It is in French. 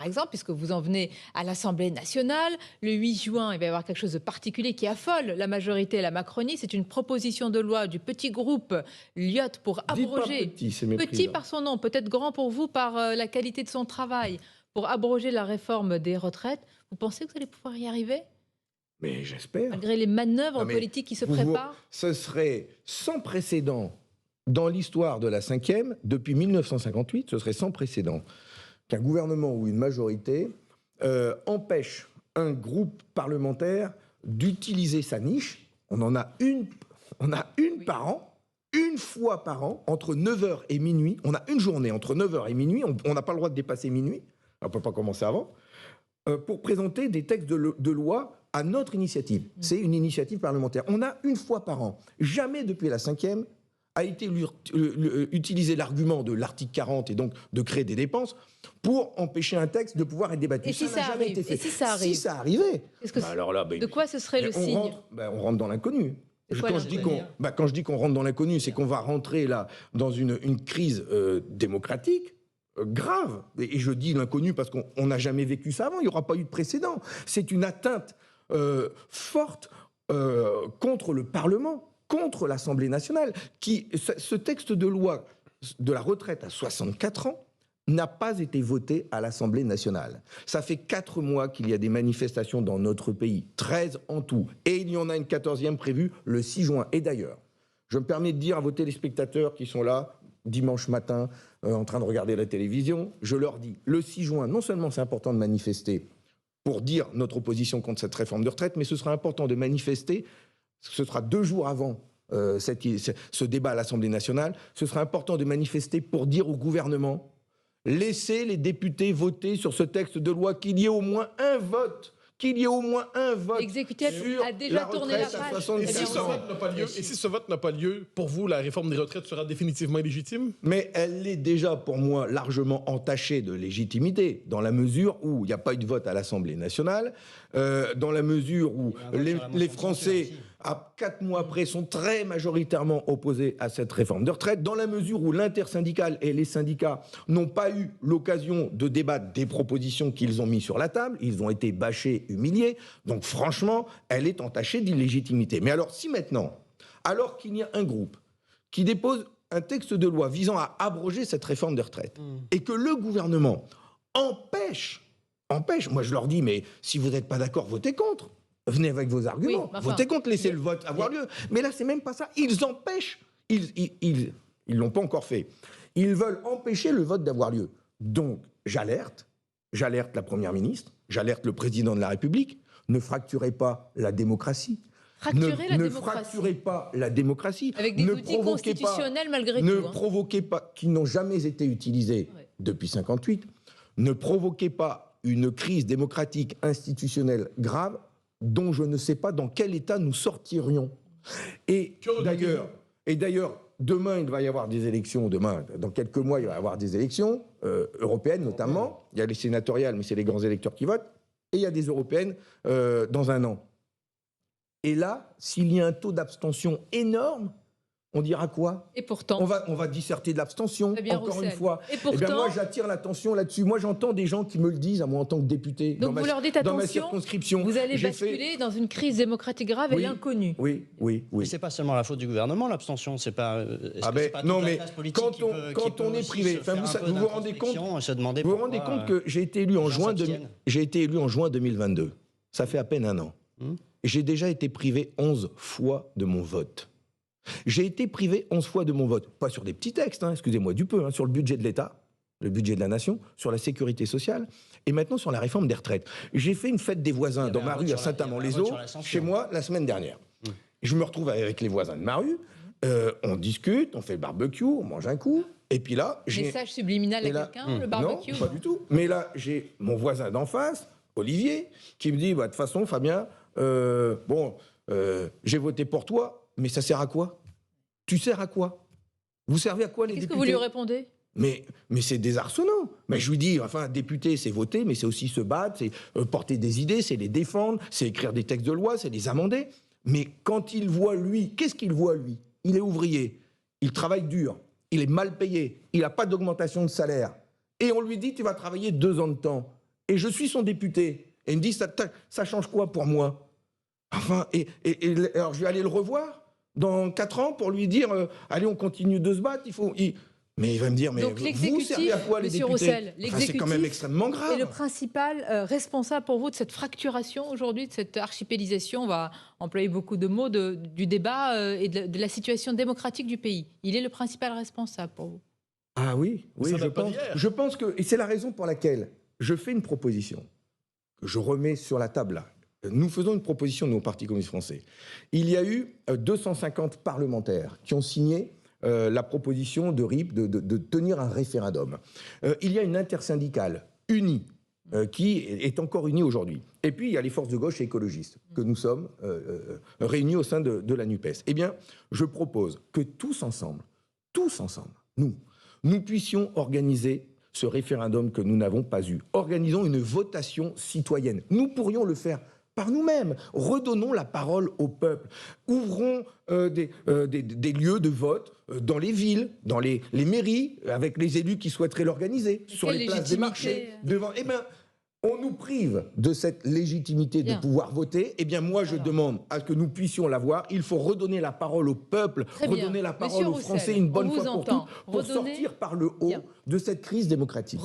Par exemple, puisque vous en venez à l'Assemblée nationale, le 8 juin, il va y avoir quelque chose de particulier qui affole la majorité et la Macronie. C'est une proposition de loi du petit groupe Lyot pour Dites pas abroger, petit, c'est petit méprisant. par son nom, peut-être grand pour vous par la qualité de son travail, pour abroger la réforme des retraites. Vous pensez que vous allez pouvoir y arriver, Mais j'espère. malgré les manœuvres Non mais politiques qui se vous, préparent? ce serait sans précédent dans l'histoire de la cinquième, depuis 1958, ce serait sans précédent qu'un gouvernement ou une majorité empêche un groupe parlementaire d'utiliser sa niche. On a une Oui. par an, une fois par an, entre 9 heures et minuit. On a une journée entre 9 heures et minuit. On n'a pas le droit de dépasser minuit. On ne peut pas commencer avant. Pour présenter des textes de loi à notre initiative. C'est une initiative parlementaire. On a une fois par an. Jamais depuis la cinquième a été utilisé l'argument de l'article 40 et donc de créer des dépenses pour empêcher un texte de pouvoir être débattu. Et si ça n'a jamais arrive? été fait. Et si ça arrive? Si ça arrivait, Qu'est-ce que alors là, de quoi ce serait le on signe? rentre, on rentre dans l'inconnu. C'est quoi Quand je dis qu'on rentre dans l'inconnu, c'est qu'on va rentrer là dans une crise démocratique grave. Et je dis l'inconnu parce qu'on n'a jamais vécu ça avant, il n'y aura pas eu de précédent. C'est une atteinte forte contre le Parlement, contre l'Assemblée nationale. Ce texte de loi de la retraite à 64 ans n'a pas été voté à l'Assemblée nationale. Ça fait 4 mois qu'il y a des manifestations dans notre pays, 13 en tout. Et il y en a une 14e prévue le 6 juin. Et d'ailleurs, je me permets de dire à vos téléspectateurs qui sont là, dimanche matin, en train de regarder la télévision, je leur dis, le 6 juin, non seulement c'est important de manifester pour dire notre opposition contre cette réforme de retraite, mais ce sera important de manifester, ce sera 2 jours avant ce débat à l'Assemblée nationale, ce sera important de manifester pour dire au gouvernement, laissez les députés voter sur ce texte de loi, qu'il y ait au moins un vote. Qu'il y ait au moins un vote. L'exécutif sur a déjà tourné la retraite à page. 64 Et si ce ans. vote n'a pas lieu, pour vous, la réforme des retraites sera définitivement illégitime? Mais elle est déjà, pour moi, largement entachée de légitimité, dans la mesure où il n'y a pas eu de vote à l'Assemblée nationale, dans la mesure où les Français, à 4 mois après, sont très majoritairement opposés à cette réforme de retraite, dans la mesure où l'intersyndicale et les syndicats n'ont pas eu l'occasion de débattre des propositions qu'ils ont mises sur la table, ils ont été bâchés, humiliés, donc franchement, elle est entachée d'illégitimité. Mais alors, si maintenant, alors qu'il y a un groupe qui dépose un texte de loi visant à abroger cette réforme des retraites, et que le gouvernement empêche, moi je leur dis, mais si vous n'êtes pas d'accord, votez contre. Venez avec vos arguments. Oui, enfin, votez contre, laissez le vote avoir lieu. Mais là, c'est même pas ça. Ils empêchent. Ils l'ont pas encore fait. Ils veulent empêcher le vote d'avoir lieu. Donc, j'alerte la Première ministre, j'alerte le Président de la République, ne fracturez pas la démocratie. Ne fracturez pas la démocratie. Avec des ne outils provoquez constitutionnels malgré ne tout. provoquez pas, qui n'ont jamais été utilisés depuis 58, ne provoquez pas une crise démocratique institutionnelle grave dont je ne sais pas dans quel état nous sortirions. Et d'ailleurs, demain, il va y avoir des élections. Demain, dans quelques mois, il va y avoir des élections européennes notamment. Il y a les sénatoriales, mais c'est les grands électeurs qui votent. Et il y a des européennes dans 1 an. Et là, s'il y a un taux d'abstention énorme, on dira quoi? Et pourtant, on va disserter de l'abstention, encore Roussel. une fois. Et Eh bien, pourtant, moi, j'attire l'attention là-dessus. Moi, j'entends des gens qui me le disent, à moi, en tant que député, donc vous leur dites dans ma attention, circonscription. vous allez J'ai basculer dans une crise démocratique grave et Oui, l'inconnu. Oui. Mais c'est pas seulement la faute du gouvernement, l'abstention. C'est pas. Non, mais quand on est privé, vous vous rendez compte que j'ai été élu en juin 2022. Ça fait à peine 1 an. J'ai déjà été privé 11 fois de mon vote. J'ai été privé 11 fois de mon vote. Pas sur des petits textes, excusez-moi du peu, sur le budget de l'État, le budget de la nation, sur la sécurité sociale, et maintenant sur la réforme des retraites. J'ai fait une fête des voisins dans ma rue à Saint-Amand-les-Eaux, chez moi, la semaine dernière. Je me retrouve avec les voisins de ma rue, on discute, on fait le barbecue, on mange un coup, et puis là... Message subliminal à quelqu'un, le barbecue? Non, pas du tout. Mais là, j'ai mon voisin d'en face, Olivier, qui me dit, de toute façon, Fabien, j'ai voté pour toi, mais ça sert à quoi? Tu sers à quoi? Vous servez à quoi, les députés? Qu'est-ce que vous lui répondez? Mais c'est désarçonnant. Mais je lui dis, député, c'est voter, mais c'est aussi se battre, c'est porter des idées, c'est les défendre, c'est écrire des textes de loi, c'est les amender. Mais quand il voit, lui, qu'est-ce qu'il voit, lui? Il est ouvrier, il travaille dur, il est mal payé, il n'a pas d'augmentation de salaire. Et on lui dit, tu vas travailler 2 ans de temps. et je suis son député, et il me dit ça change quoi pour moi? Enfin, alors je vais aller le revoir dans 4 ans pour lui dire allez, on continue de se battre, mais il va me dire, mais Donc vous servez à quoi, les Monsieur députés? Roussel, Enfin, c'est quand même extrêmement grave. est le principal responsable pour vous de cette fracturation aujourd'hui, de cette archipélisation, on va employer beaucoup de mots, du débat et de la situation démocratique du pays. Il est le principal responsable pour vous? Ah oui, Ça je date pas pense. d'hier. Je pense que, et c'est la raison pour laquelle je fais une proposition, que je remets sur la table là. Nous faisons une proposition, nous, au Parti communiste français. Il y a eu 250 parlementaires qui ont signé la proposition de RIP de tenir un référendum. Il y a une intersyndicale unie qui est encore unie aujourd'hui. Et puis, il y a les forces de gauche et écologistes que nous sommes réunis au sein de la NUPES. Eh bien, je propose que tous ensemble, nous puissions organiser ce référendum que nous n'avons pas eu. Organisons une votation citoyenne. Nous pourrions le faire par nous-mêmes. Redonnons la parole au peuple. Ouvrons des lieux de vote dans les villes, dans les mairies, avec les élus qui souhaiteraient l'organiser, sur les places des marchés, devant. Eh bien, on nous prive de cette légitimité de pouvoir voter. Eh bien, moi, je demande à ce que nous puissions l'avoir. Il faut redonner la parole au peuple, redonner la parole aux Français une bonne fois pour toutes, pour sortir par le haut de cette crise démocratique.